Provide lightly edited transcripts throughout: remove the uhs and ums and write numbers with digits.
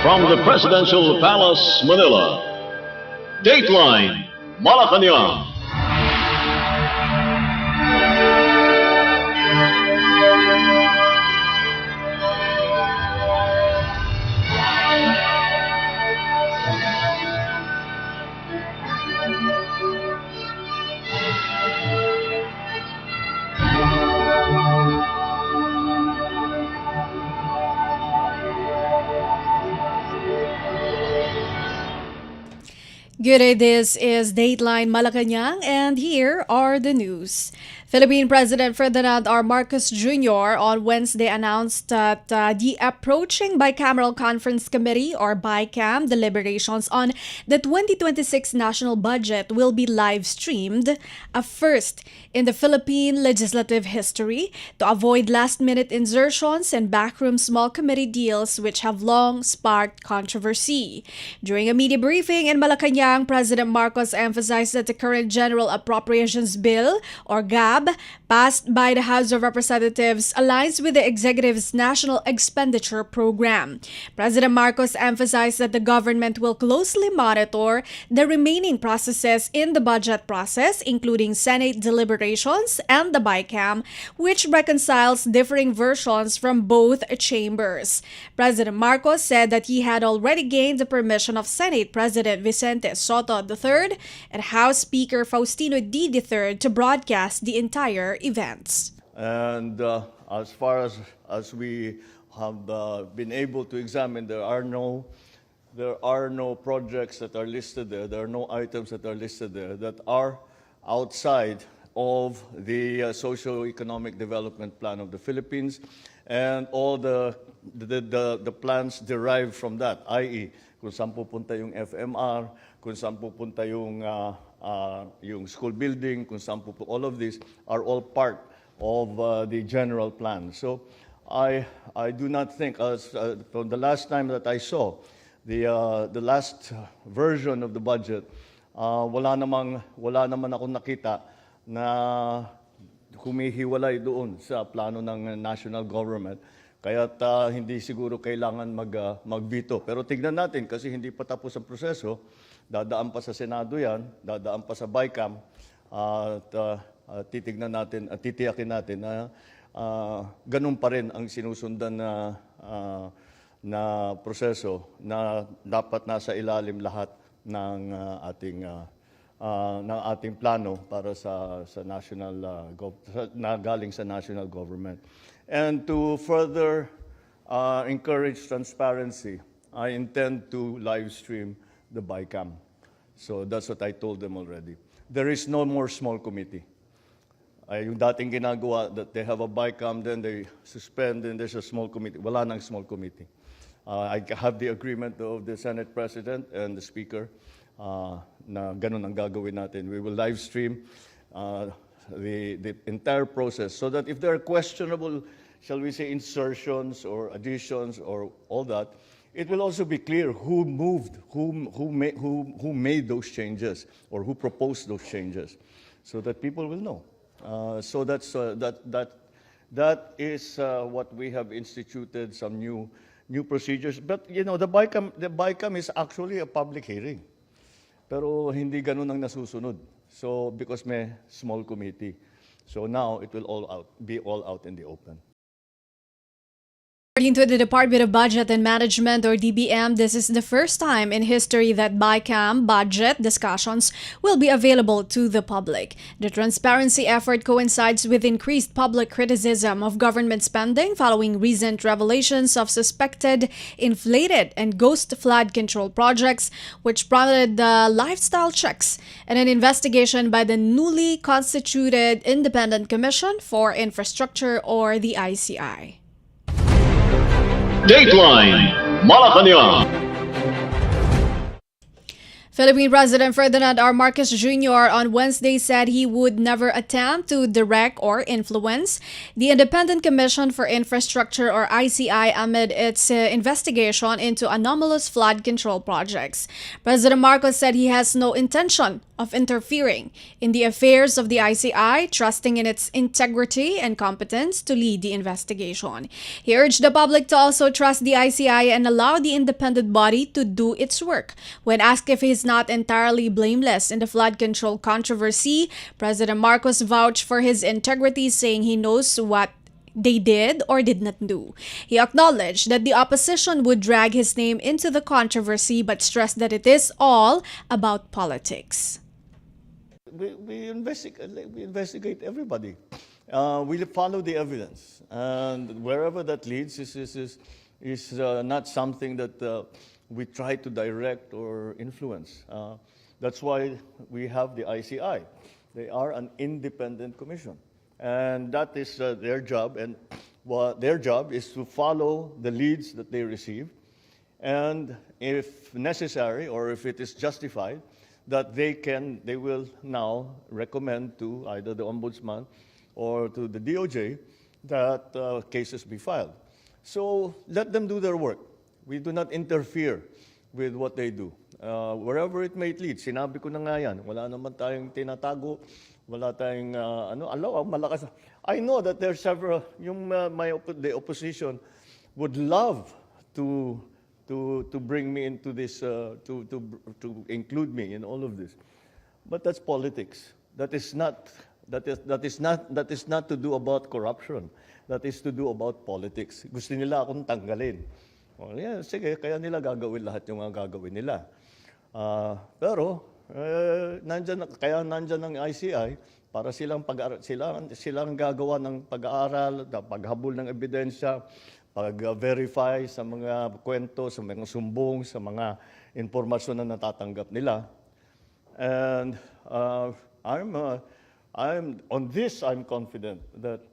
From the Presidential Palace, Manila, Dateline Malacañang. Good day, this is Dateline Malacañang, and here are the news. Philippine President Ferdinand R. Marcos Jr. on Wednesday announced that the approaching Bicameral Conference Committee, or BICAM, deliberations on the 2026 national budget will be live-streamed, a first in the Philippine legislative history, to avoid last-minute insertions and backroom small committee deals which have long sparked controversy. During a media briefing in Malacañang, President Marcos emphasized that the current General Appropriations Bill, or GAB, passed by the House of Representatives aligns with the executive's national expenditure program. President Marcos emphasized that the government will closely monitor the remaining processes in the budget process, including Senate deliberations and the BICAM, which reconciles differing versions from both chambers. President Marcos said that he had already gained the permission of Senate President Vicente Soto III and House Speaker Faustino D. III to broadcast the entire events. And as far as we have been able to examine, there are no projects that are listed there. There are no items that are listed there that are outside of the socio-economic development plan of the Philippines, and all the plans derived from that, i.e., kung saan pupunta yung FMR, kung saan pupunta yung school building, kung saan pupunta, all of these are all part of the general plan. So I do not think, from the last time that I saw the last version of the budget, wala naman akong nakita na humihiwalay doon sa plano ng national government. Kaya't hindi siguro kailangan mag-veto. Pero tignan natin kasi hindi pa tapos ang proseso. Dadaan pa sa Senado yan, dadaan pa sa BICAM, at titignan natin at titiyakin natin na ganun pa rin ang sinusundan na proseso na dapat nasa ilalim lahat ng ating plano para sa national na galing sa national government. And to further encourage transparency, I intend to live stream the BICAM. So that's what I told them already. There is no more small committee. Yung dating ginagawa, that they have a BICAM, then they suspend, then there's a small committee. Wala nang small committee. I have the agreement of the Senate President and the Speaker na ganun ang gagawin natin. We will live stream the entire process so that if there are questionable, shall we say, insertions or additions or all that, it will also be clear who made those changes or who proposed those changes, so that people will know. So that is what we have instituted, some new procedures. But you know, the BICAM is actually a public hearing, pero hindi ganun ang nasusunod. So because may small committee, so now it will be all out in the open. According to the Department of Budget and Management, or DBM, this is the first time in history that BICAM budget discussions will be available to the public. The transparency effort coincides with increased public criticism of government spending following recent revelations of suspected inflated and ghost flood control projects, which prompted lifestyle checks and an investigation by the newly constituted Independent Commission for Infrastructure, or the ICI. Dateline Malacañang. Philippine President Ferdinand R. Marcos Jr. on Wednesday said he would never attempt to direct or influence the Independent Commission for Infrastructure or ICI amid its investigation into anomalous flood control projects. President Marcos said he has no intention of interfering in the affairs of the ICI, trusting in its integrity and competence to lead the investigation. He urged the public to also trust the ICI and allow the independent body to do its work. When asked if he is not entirely blameless in the flood control controversy, President Marcos vouched for his integrity, saying he knows what they did or did not do. He acknowledged that the opposition would drag his name into the controversy, but stressed that it is all about politics. We investigate everybody. We follow the evidence, and wherever that leads is not something that we try to direct or influence. That's why we have the ICI. They are an independent commission, and that is their job. And their job is to follow the leads that they receive, and if necessary or if it is justified, that they will now recommend to either the Ombudsman or to the DOJ that cases be filed. So let them do their work. We do not interfere with what they do. Wherever it may lead, sinabi ko na nga yan, wala naman tayong tinatago, wala tayong, malakas. I know that there are several, the opposition would love to bring me into this, to include me in all of this. But that's politics. That is not to do about corruption. That is to do about politics. Gusto nila akong tanggalin. Oh, yeah, sige, kaya nila gagawin lahat yung mga gagawin nila. Pero kaya nandyan ang ICI para silang gagawa ng pag-aaral, paghabol ng ebidensya, pag-verify sa mga kwento, sa mga sumbong, sa mga impormasyon na natatanggap nila. And I'm confident that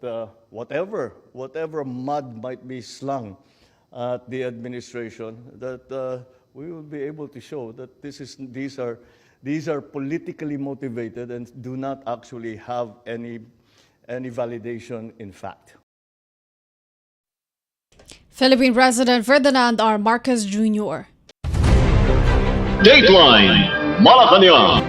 whatever mud might be slung at the administration, that we will be able to show that these are politically motivated and do not actually have any validation in fact. Philippine President Ferdinand R. Marcos Jr. Dateline Malacañang.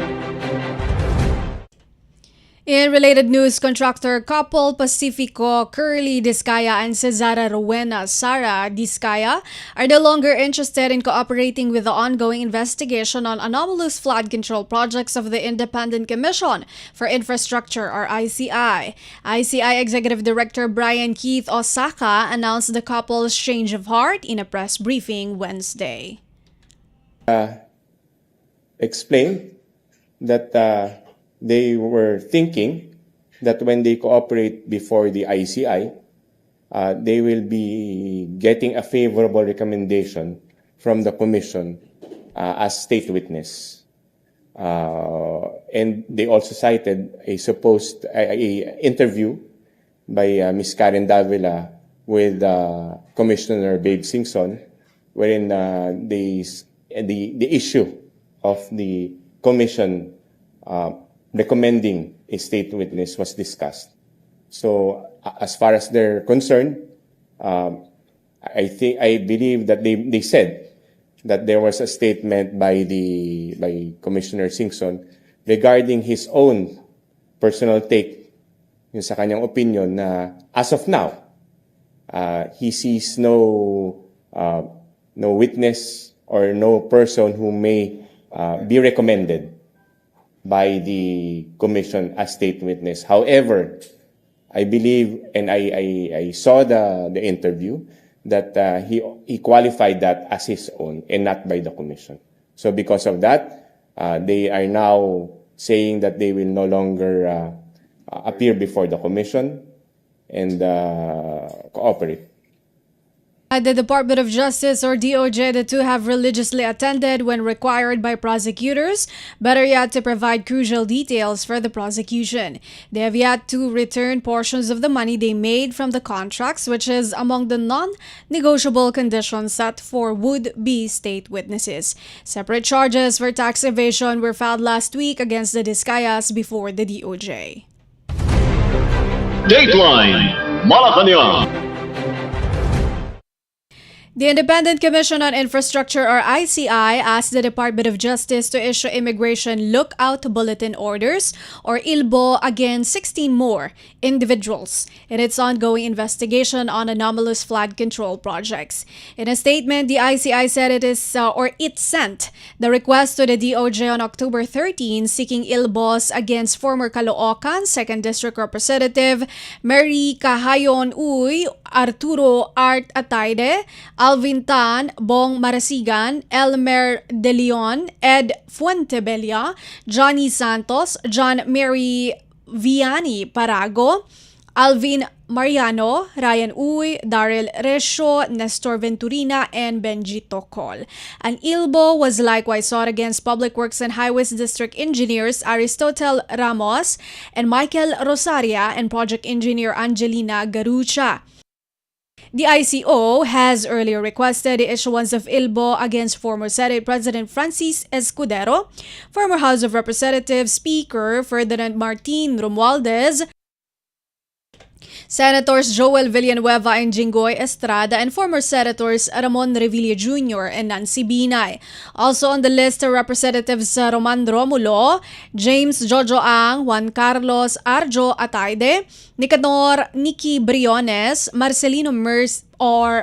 In related news, contractor couple Pacifico Curly Discaya and Cesara Rowena Sara Discaya are no longer interested in cooperating with the ongoing investigation on anomalous flood control projects of the Independent Commission for Infrastructure or ICI. ICI Executive Director Brian Keith Osaka announced the couple's change of heart in a press briefing Wednesday. Explained that they were thinking that when they cooperate before the ICI, they will be getting a favorable recommendation from the Commission as state witness. And they also cited a supposed interview by Ms. Karen Davila with Commissioner Babe Singson, wherein the issue of the Commission recommending a state witness was discussed. So as far as they're concerned, I believe that they said that there was a statement by Commissioner Singson regarding his own personal take, yung sa kanyang opinion na as of now, he sees no witness or no person who may be recommended by the Commission as state witness. However, I believe, and I saw the interview, that he qualified that as his own and not by the Commission. So because of that, they are now saying that they will no longer appear before the Commission and cooperate. At the Department of Justice or DOJ, the two have religiously attended when required by prosecutors, better yet to provide crucial details for the prosecution. They have yet to return portions of the money they made from the contracts, which is among the non-negotiable conditions set for would-be state witnesses. Separate charges for tax evasion were filed last week against the Discayas before the DOJ. Dateline Malacañang. The Independent Commission on Infrastructure or ICI asked the Department of Justice to issue Immigration Lookout Bulletin Orders or ILBO against 16 more individuals in its ongoing investigation on anomalous flood control projects. In a statement, the ICI said it sent the request to the DOJ on October 13 seeking ILBOs against former Caloocan 2nd District Representative Mary Cahayon Uy, Arturo Art Ataide, Alvin Tan, Bong Marasigan, Elmer De Leon, Ed Fuentebella, Johnny Santos, John Mary Vianney Parago, Alvin Mariano, Ryan Uy, Daryl Resho, Nestor Venturina, and Benji Tocol. An ILBO was likewise sought against Public Works and Highways District Engineers Aristotle Ramos and Michael Rosaria and Project Engineer Angelina Garucha. The ICO has earlier requested the issuance of ILBO against former Senate President Francis Escudero, former House of Representatives Speaker Ferdinand Martin Romualdez, Senators Joel Villanueva and Jinggoy Estrada, and former Senators Ramon Revilla Jr. and Nancy Binay. Also on the list are Representatives Roman Romulo, James Jojo Ang, Juan Carlos Arjo Ataide, Nicanor Nicky Briones, Marcelino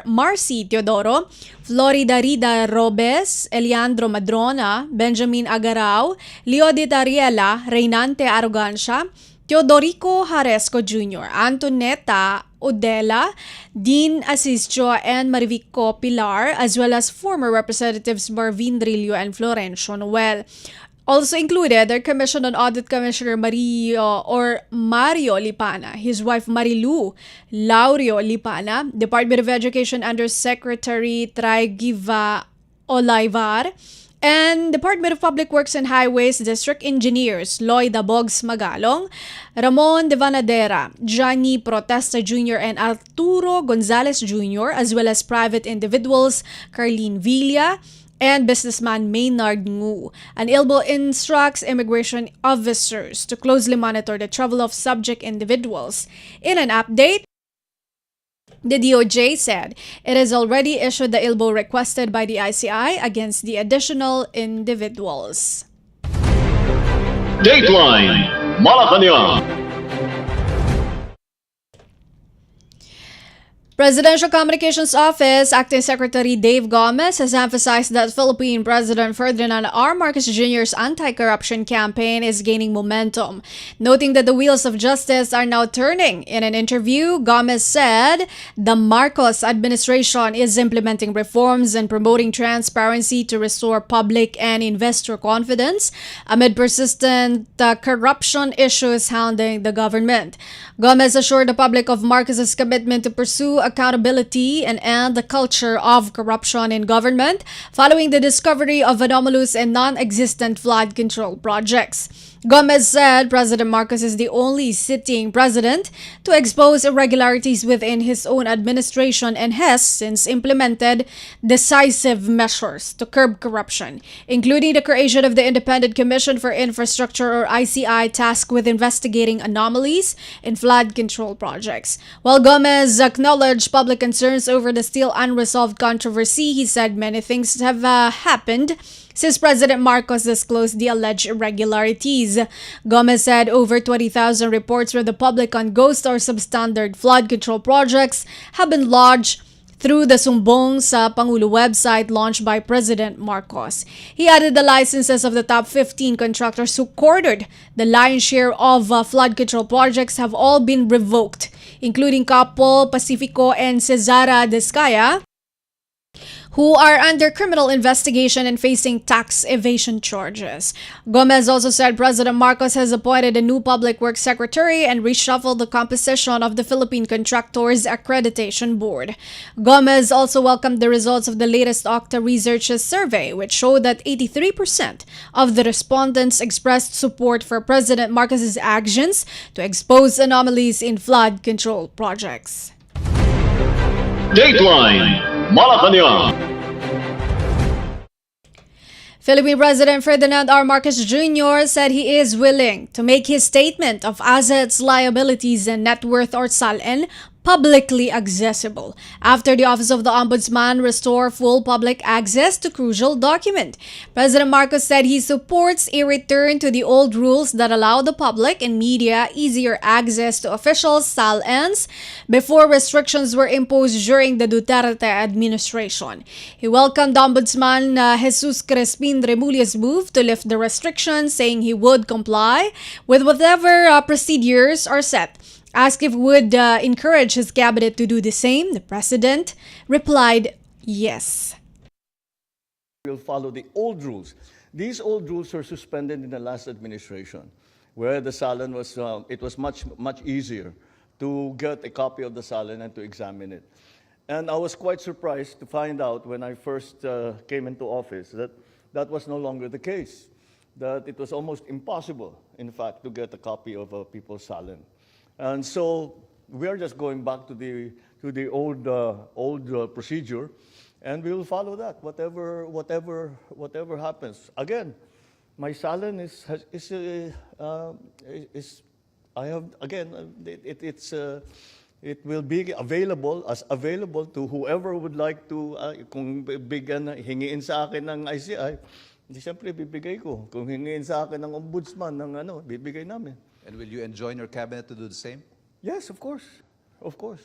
Marcy Teodoro, Florida Rida Robes, Eliandro Madrona, Benjamin Agarao, Leodit Ariela, Reynante Arrogancia, Teodorico Haresco Jr., Antoneta Odela, Dean Asisio, and Marivico Pilar, as well as former Representatives Marvin Drillo and Florencio Noel. Also included are Commission on Audit Commissioner Mario Lipana, his wife Marilu Laurio Lipana, Department of Education Undersecretary Traigiva Olaivar, and Department of Public Works and Highways District Engineers Lloyd Abogs Magalong, Ramon De Vanadera, Johnny Protesta Jr. and Arturo Gonzalez Jr., as well as private individuals Carlene Villa and businessman Maynard Ngu. An ILBO instructs immigration officers to closely monitor the travel of subject individuals. In an update, the DOJ said it has already issued the ILBO requested by the ICI against the additional individuals. Dateline Malacañang. Presidential Communications Office Acting Secretary Dave Gomez has emphasized that Philippine President Ferdinand R. Marcos Jr.'s anti-corruption campaign is gaining momentum, noting that the wheels of justice are now turning. In an interview, Gomez said the Marcos administration is implementing reforms and promoting transparency to restore public and investor confidence amid persistent corruption issues hounding the government. Gomez assured the public of Marcos's commitment to pursue accountability and end the culture of corruption in government following the discovery of anomalous and non-existent flood control projects. Gomez said President Marcos is the only sitting president to expose irregularities within his own administration and has since implemented decisive measures to curb corruption, including the creation of the Independent Commission for Infrastructure or ICI tasked with investigating anomalies in flood control projects. While Gomez acknowledged public concerns over the still unresolved controversy, he said many things have happened since President Marcos disclosed the alleged irregularities. Gomez said over 20,000 reports from the public on ghost or substandard flood control projects have been lodged through the Sumbong sa Pangulo website launched by President Marcos. He added the licenses of the top 15 contractors who quartered the lion's share of flood control projects have all been revoked, including Capo, Pacifico, and Cesara Descaya, who are under criminal investigation and facing tax evasion charges. Gomez also said President Marcos has appointed a new public works secretary and reshuffled the composition of the Philippine Contractors Accreditation Board. Gomez also welcomed the results of the latest Octa Research's survey, which showed that 83% of the respondents expressed support for President Marcos's actions to expose anomalies in flood control projects. Dateline Malacañang. Philippine President Ferdinand R. Marcos Jr. said he is willing to make his statement of assets, liabilities, and net worth or SALN publicly accessible after the Office of the Ombudsman restore full public access to crucial document. President Marcos said he supports a return to the old rules that allow the public and media easier access to official SALNs before restrictions were imposed during the Duterte administration. He welcomed Ombudsman Jesus Crespin Remulla's move to lift the restrictions, saying he would comply with whatever procedures are set. Asked if he would encourage his cabinet to do the same, the president replied, yes. We'll follow the old rules. These old rules were suspended in the last administration, where the SALN was, it was much easier to get a copy of the SALN and to examine it. And I was quite surprised to find out when I first came into office that that was no longer the case, that it was almost impossible, in fact, to get a copy of a people's SALN. And so we are just going back to the old procedure, and we will follow that. Whatever happens. Again, my SALN it will be available to whoever would like to. Kung hingiin sa akin ng ICI, hindi siyempre bibigay ko. Kung hingiin sa akin ng ombudsman bibigay namin. And will you enjoin your cabinet to do the same? Yes, of course. Of course.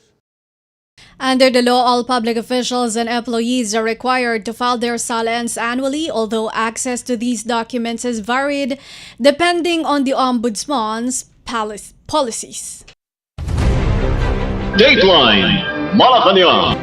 Under the law, all public officials and employees are required to file their SALNs annually, although access to these documents is varied depending on the Ombudsman's policies. Dateline Malacañang.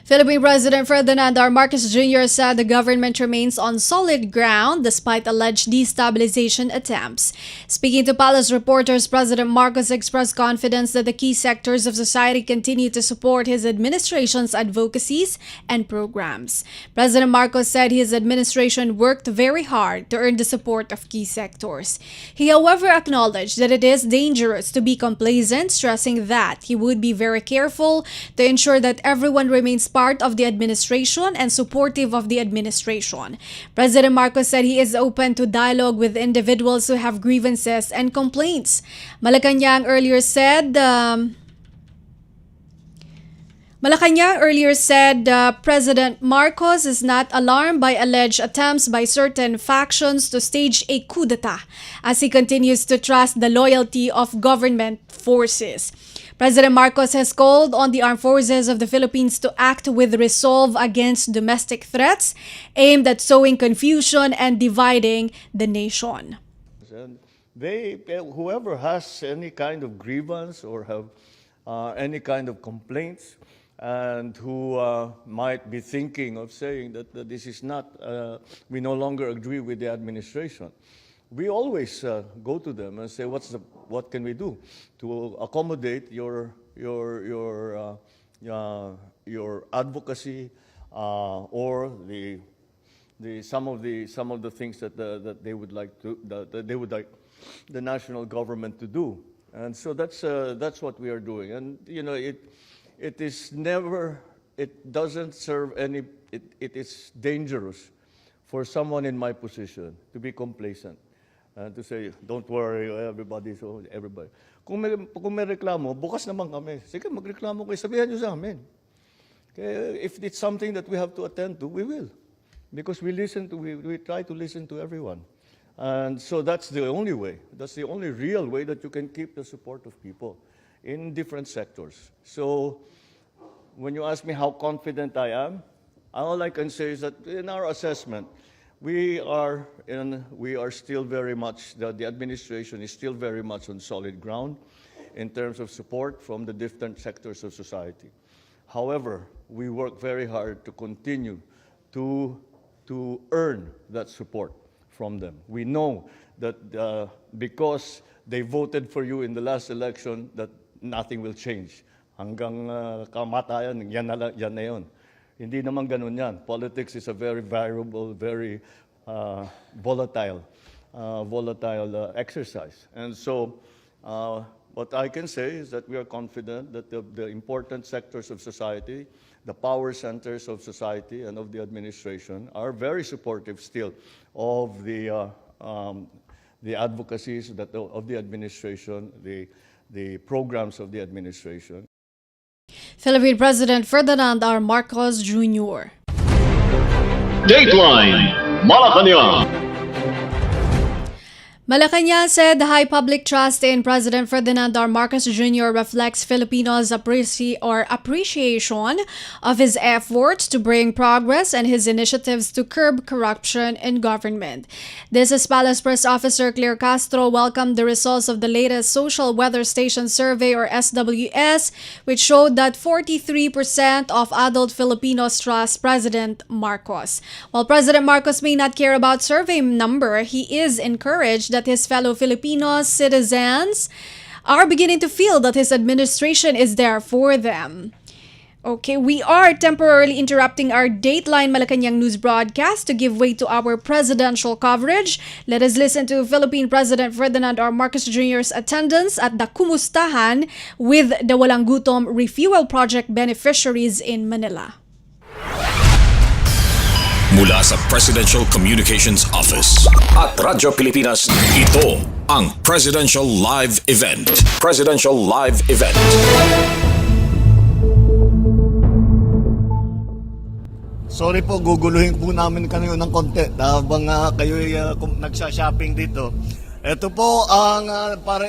Philippine President Ferdinand R. Marcos Jr. said the government remains on solid ground despite alleged destabilization attempts. Speaking to Palace reporters, President Marcos expressed confidence that the key sectors of society continue to support his administration's advocacies and programs. President Marcos said his administration worked very hard to earn the support of key sectors. He, however, acknowledged that it is dangerous to be complacent, stressing that he would be very careful to ensure that everyone remains part of the administration and supportive of the administration. President Marcos said he is open to dialogue with individuals who have grievances and complaints. Malacañang earlier said President Marcos is not alarmed by alleged attempts by certain factions to stage a coup d'etat as he continues to trust the loyalty of government forces. President Marcos has called on the armed forces of the Philippines to act with resolve against domestic threats aimed at sowing confusion and dividing the nation. And whoever has any kind of grievance or have any kind of complaints, and who might be thinking of saying that this is not, we no longer agree with the administration. We always go to them and say, what can we do to accommodate your advocacy or some of the things that they would like the national government to do. And so that's what we are doing. And it doesn't serve any. It is dangerous for someone in my position to be complacent. To say, don't worry, everybody. Kung may reklamo, bukas naman kami. Sige, magreklamo kayo, sabihan nyo sa amin. Okay, if it's something that we have to attend to, we will. Because we try to listen to everyone. And so that's the only way. That's the only real way that you can keep the support of people in different sectors. So when you ask me how confident I am, all I can say is that in our assessment, we are still very much, the administration is still very much on solid ground in terms of support from the different sectors of society. However, we work very hard to continue to earn that support from them. We know that because they voted for you in the last election, that nothing will change. Hanggang kamatayan, yan na yun. Hindi naman ganun yan. Politics is a very variable, very volatile exercise. And so, what I can say is that we are confident that the important sectors of society, the power centers of society and of the administration are very supportive still of the advocacies of the administration, the programs of the administration. Philippine President Ferdinand R. Marcos Jr. Dateline Malacañang. Malacañang said the high public trust in President Ferdinand R. Marcos Jr. reflects Filipinos' appreciation of his efforts to bring progress and his initiatives to curb corruption in government. This is Palace Press Officer Claire Castro welcomed the results of the latest Social Weather Station Survey or SWS, which showed that 43% of adult Filipinos trust President Marcos. While President Marcos may not care about survey number, he is encouraged that his fellow Filipino citizens are beginning to feel that his administration is there for them. Okay, we are temporarily interrupting our Dateline Malacañang news broadcast to give way to our presidential coverage. Let us listen to Philippine President Ferdinand R. Marcos Jr.'s attendance at the Kumustahan with the Walang Gutom Refuel Project beneficiaries in Manila. Mula sa Presidential Communications Office at Radyo Pilipinas, ito ang Presidential Live Event. Presidential Live Event. Sorry po, guguluhin po namin kayo ng konti habang kayo nagsha-shopping dito. Ito po ang para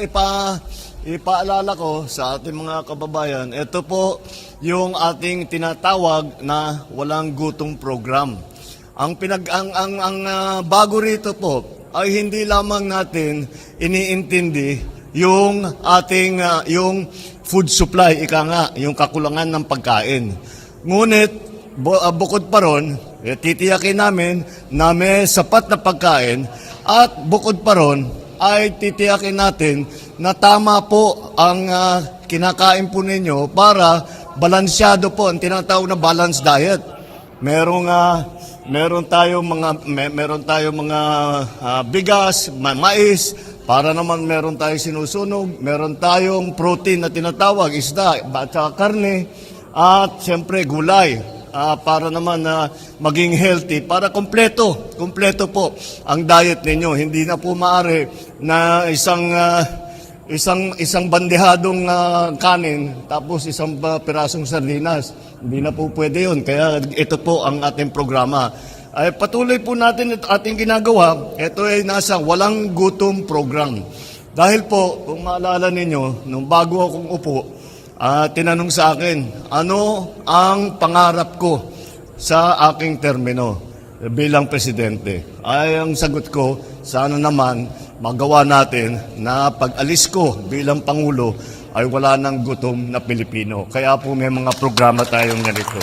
ipaalala ko sa ating mga kababayan. Ito po yung ating tinatawag na walang gutong program. Ang bago rito po ay hindi lamang natin iniintindi yung ating yung food supply, yung kakulangan ng pagkain. Ngunit bukod pa ron, titiyakin namin na may sapat na pagkain at bukod pa ron ay titiyakin natin na tama po ang kinakain po ninyo para balansyado po ang tinatawag na balanced diet. Meron tayong mga bigas, mais, para naman meron tayong sinusunog, meron tayong protein na tinatawag, isda, at karne, at siyempre gulay, para naman maging healthy, para kompleto po ang diet ninyo. Hindi na po maaari na isang bandehadong kanin tapos isang pirasong sardinas. Hindi na po pwede yun. Kaya ito po ang ating programa. Ay patuloy po natin ating ginagawa. Ito ay nasa walang gutom program. Dahil po, kung maalala ninyo, nung bago akong upo, tinanong sa akin, ano ang pangarap ko sa aking termino bilang presidente? Ay ang sagot ko, sana naman magawa natin na pag-alis ko bilang Pangulo ay wala nang gutom na Pilipino. Kaya po may mga programa tayong ganito.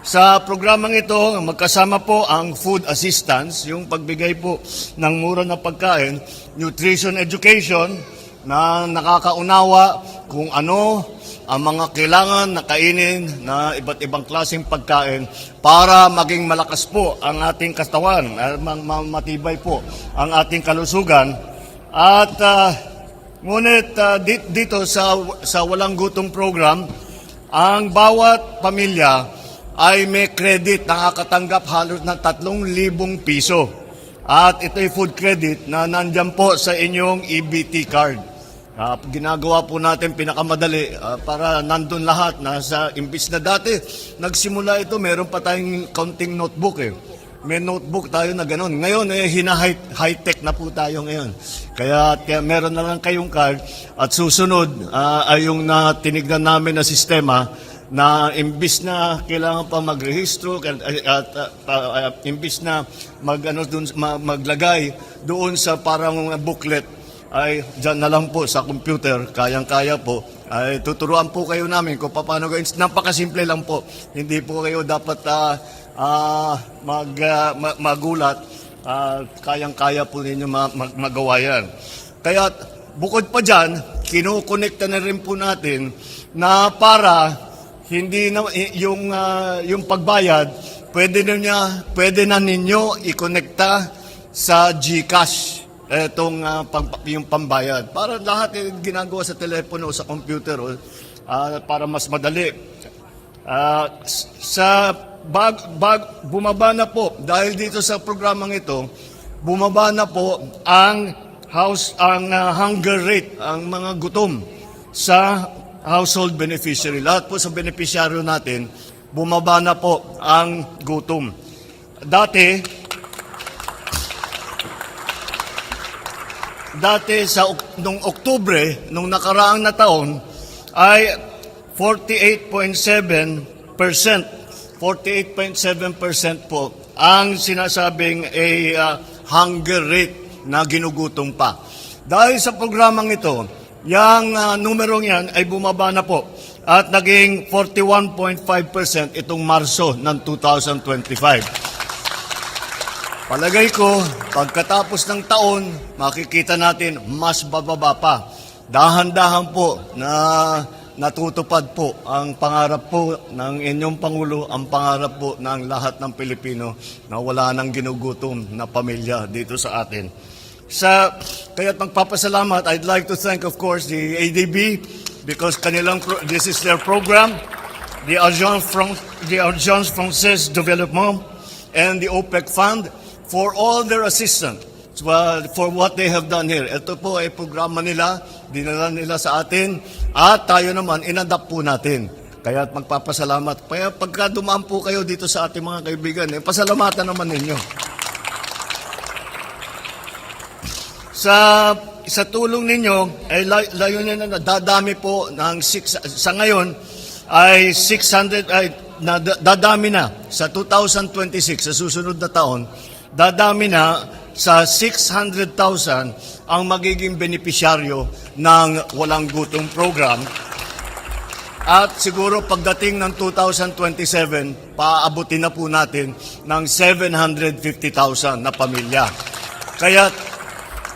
Sa programang ito, magkasama po ang food assistance, yung pagbigay po ng mura na pagkain, nutrition education, na nakakaunawa kung ano ang mga kailangan na kainin na iba't ibang klaseng pagkain para maging malakas po ang ating katawan, matibay po ang ating kalusugan. At ngunit dito sa Walang Gutom program, ang bawat pamilya ay may credit, nakakatanggap halos ng 3,000 piso. At ito'y food credit na nandyan po sa inyong EBT card. Ginagawa po natin pinakamadali para nandun lahat. Imbis na dati, nagsimula ito, meron pa tayong counting notebook eh. May notebook tayo na gano'n. Ngayon, high-tech na po tayo ngayon. Kaya meron na lang kayong card. At susunod ay yung tinignan namin na sistema na imbis na kailangan pa magrehistro at imbis na maglagay doon sa parang booklet ay dyan na lang po sa computer, kayang-kaya po, ay tuturuan po kayo namin kung paano gawin. Napakasimple lang po. Hindi po kayo dapat magulat. Kayang-kaya po ninyo magawa yan. Kaya bukod pa dyan, kinukonekta na rin po natin na para hindi na yung pagbayad, pwede na ninyo i-konekta sa GCash yung pambayad. Para lahat ginagawa sa telepono o sa computer para mas madali. Bumaba na po, dahil dito sa programang ito, bumaba na po ang hunger rate, ang mga gutom sa household beneficiary. Lahat po sa beneficiaryo natin, bumaba na po ang gutom. Dati nung Oktubre, nung nakaraang na taon, ay 48.7% po ang sinasabing hunger rate na ginugutom pa. Dahil sa programang ito, yung numerong yan ay bumaba na po at naging 41.5% itong Marso ng 2025. Palagay ko, pagkatapos ng taon, makikita natin mas bababa pa. Dahan-dahan po na natutupad po ang pangarap po ng inyong Pangulo, ang pangarap po ng lahat ng Pilipino na wala nang ginugutom na pamilya dito sa atin. Kaya't magpapasalamat, I'd like to thank, of course, the ADB because this is their program, the Agence Française Développement and the OPEC Fund for all their assistance for what they have done here. Ito po ay programa nila, dinala nila sa atin, at tayo naman, inadapt po natin. Kaya magpapasalamat. Kaya pagka dumaan po kayo dito sa ating mga kaibigan, pasalamatan naman ninyo. Sa tulong ninyo, ay layunin na dadami po ng sa ngayon ay 600, dadami na sa 2026, sa susunod na taon, dadami na sa 600,000 ang magiging benepisyaryo ng Walang Gutom Program. At siguro pagdating ng 2027, paaabutin na po natin ng 750,000 na pamilya. Kaya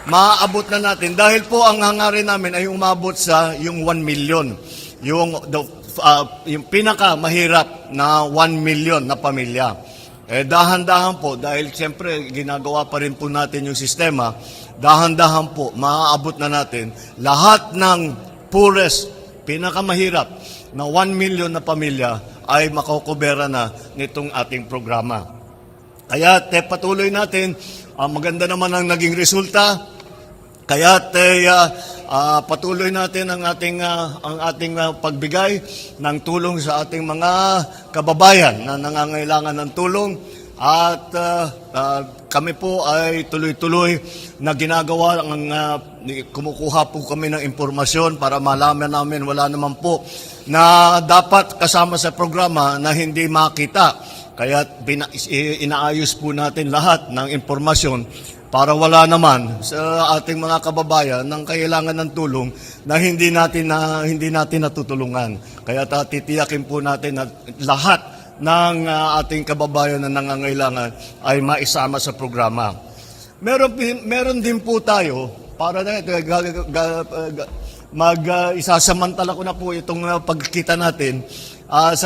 maaabot na natin dahil po ang hangarin namin ay umabot sa yung 1 million. Yung pinakamahirap na 1 million na pamilya. Dahan-dahan po, dahil siyempre ginagawa pa rin po natin yung sistema, dahan-dahan po, maaabot na natin lahat ng poorest, pinakamahirap na 1 million na pamilya ay makokobera na nitong ating programa. Kaya patuloy natin, maganda naman ang naging resulta, kaya patuloy natin ang ating pagbigay ng tulong sa ating mga kababayan na nangangailangan ng tulong at kami po ay tuloy-tuloy na ginagawa kumukuha po kami ng impormasyon para malaman namin wala naman po na dapat kasama sa programa na hindi makita. Kaya inaayos po natin lahat ng impormasyon para wala naman sa ating mga kababayan ng kailangan ng tulong na hindi natin natutulungan. Kaya titiyakin po natin na lahat ng ating kababayan na nangangailangan ay maisama sa programa. Meron din po tayo para na isasamantala ko na po itong pagkita natin. At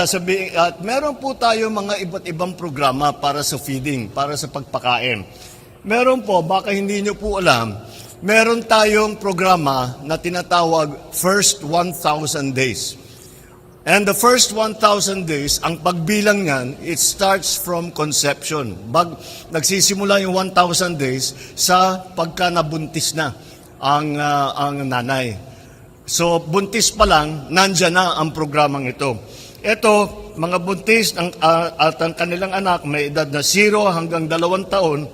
meron po tayo mga iba't ibang programa para sa feeding, para sa pagpakain. Meron po, baka hindi nyo po alam, meron tayong programa na tinatawag First 1,000 Days. And the first 1,000 days, ang pagbilang niyan, it starts from conception. Nagsisimula yung 1,000 days sa pagka nabuntis na ang nanay. So, buntis pa lang, nandyan na ang programang ito. Ito, mga buntis at ang kanilang anak, may edad na 0 hanggang 2 taon,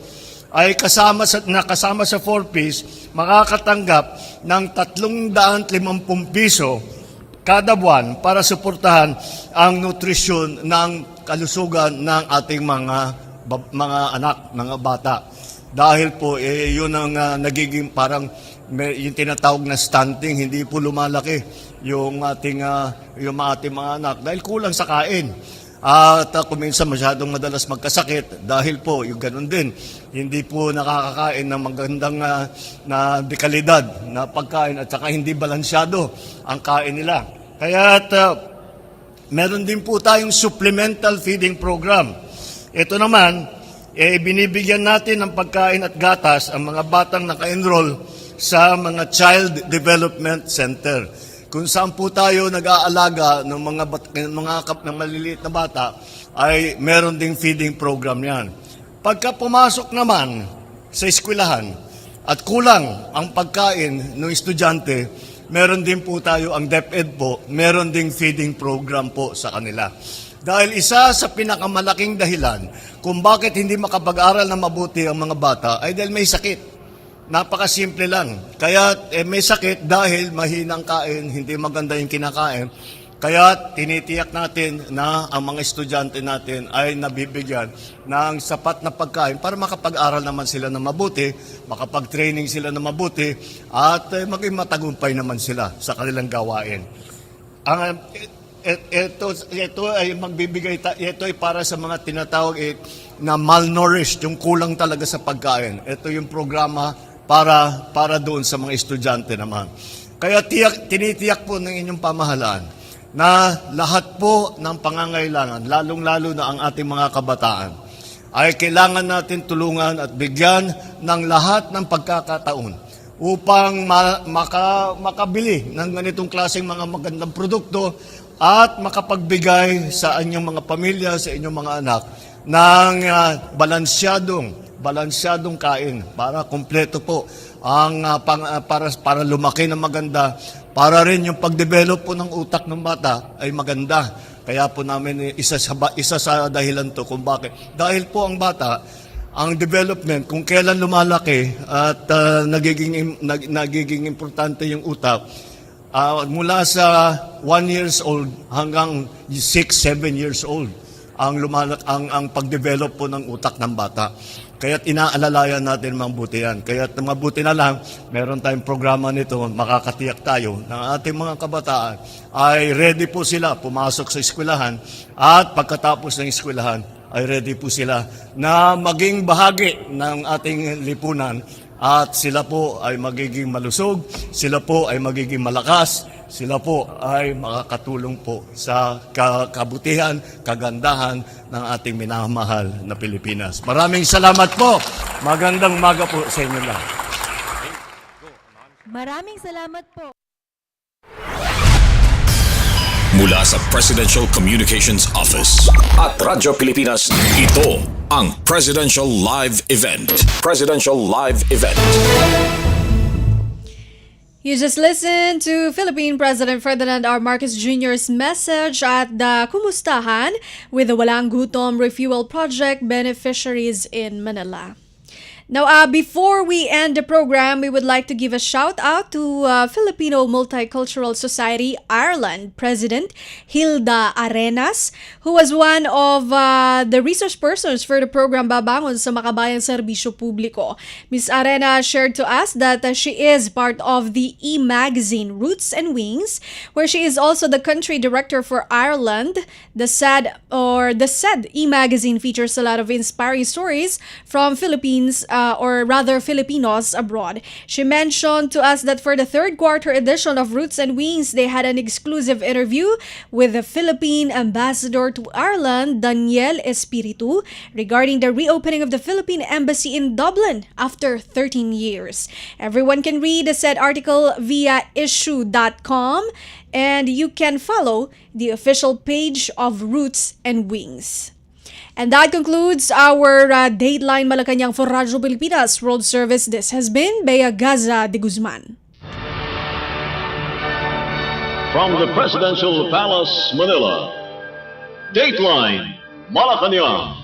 ay kasama sa 4Ps, makakatanggap ng 350 piso kada buwan para suportahan ang nutrisyon ng kalusugan ng ating mga anak, mga bata. Dahil po, yun ang nagiging parang yung tinatawag na stunting, hindi po lumalaki yung ating mga anak dahil kulang sa kain. At kung minsan masyadong madalas magkasakit dahil po yung ganun din, hindi po nakakakain ng magandang na dekalidad na pagkain at saka hindi balansyado ang kain nila. Kaya meron din po tayong supplemental feeding program. Ito naman, binibigyan natin ng pagkain at gatas ang mga batang naka-enroll sa mga Child Development Center. Kung saan po tayo nag-aalaga ng ng maliliit na bata, ay meron ding feeding program yan. Pagka pumasok naman sa eskwelahan at kulang ang pagkain ng estudyante, meron din po tayo ang DepEd po, meron ding feeding program po sa kanila. Dahil isa sa pinakamalaking dahilan kung bakit hindi makapag-aral na mabuti ang mga bata ay dahil may sakit. Napakasimple lang. Kaya may sakit dahil mahinang kain, hindi maganda yung kinakain. Kaya tinitiyak natin na ang mga estudyante natin ay nabibigyan ng sapat na pagkain para makapag-aral naman sila na mabuti, makapag-training sila na mabuti, at maging matagumpay naman sila sa kanilang gawain. Ito ay magbibigay, ito ay para sa mga tinatawag na malnourished, yung kulang talaga sa pagkain. Ito yung programa para doon sa mga estudyante naman. Kaya tinitiyak po ng inyong pamahalaan na lahat po ng pangangailangan, lalong-lalo na ang ating mga kabataan, ay kailangan natin tulungan at bigyan ng lahat ng pagkakataon upang makabili ng ganitong klaseng mga magandang produkto at makapagbigay sa inyong mga pamilya, sa inyong mga anak ng balansyadong kain para kumpleto po ang para lumaki na maganda, para rin yung pag-develop po ng utak ng bata ay maganda. Kaya po namin isa sa dahilan to kung bakit. Dahil po ang bata, ang development kung kailan lumalaki at nagiging importante yung utak, mula sa 1 years old hanggang 6-7 years old ang pag-develop po ng utak ng bata. Kaya't inaalalayan natin mabuti yan. Kaya't mabuti na lang, meron tayong programa nito, makakatiyak tayo ng ating mga kabataan ay ready po sila pumasok sa eskwelahan at pagkatapos ng eskwelahan ay ready po sila na maging bahagi ng ating lipunan at sila po ay magiging malusog, sila po ay magiging malakas, sila po ay makakatulong po sa kabutihan, kagandahan ng ating minamahal na Pilipinas. Maraming salamat po. Magandang umaga po sa inyo lahat. Maraming salamat po. Mula sa Presidential Communications Office at Radyo Pilipinas, ito ang Presidential Live Event. Presidential Live Event. You just listened to Philippine President Ferdinand R. Marcos Jr.'s message at the Kumustahan with the Walang Gutom Refuel Project beneficiaries in Manila. Now, before we end the program, we would like to give a shout out to Filipino Multicultural Society Ireland President Hilda Arenas, who was one of the resource persons for the program Babangon sa Makabayang Serbisyo Publiko. Ms. Arenas shared to us that she is part of the e-magazine Roots and Wings, where she is also the country director for Ireland. The said e-magazine features a lot of inspiring stories from Filipinos abroad. She mentioned to us that for the third quarter edition of Roots and Wings, they had an exclusive interview with the Philippine ambassador to Ireland, Daniel Espiritu, regarding the reopening of the Philippine Embassy in Dublin after 13 years. Everyone can read the said article via issue.com, and you can follow the official page of Roots and Wings. And that concludes our Dateline Malacañang for Radyo Pilipinas World Service. This has been Bea Gaza-de Guzman. From the Presidential Palace, Manila, Dateline Malacañang.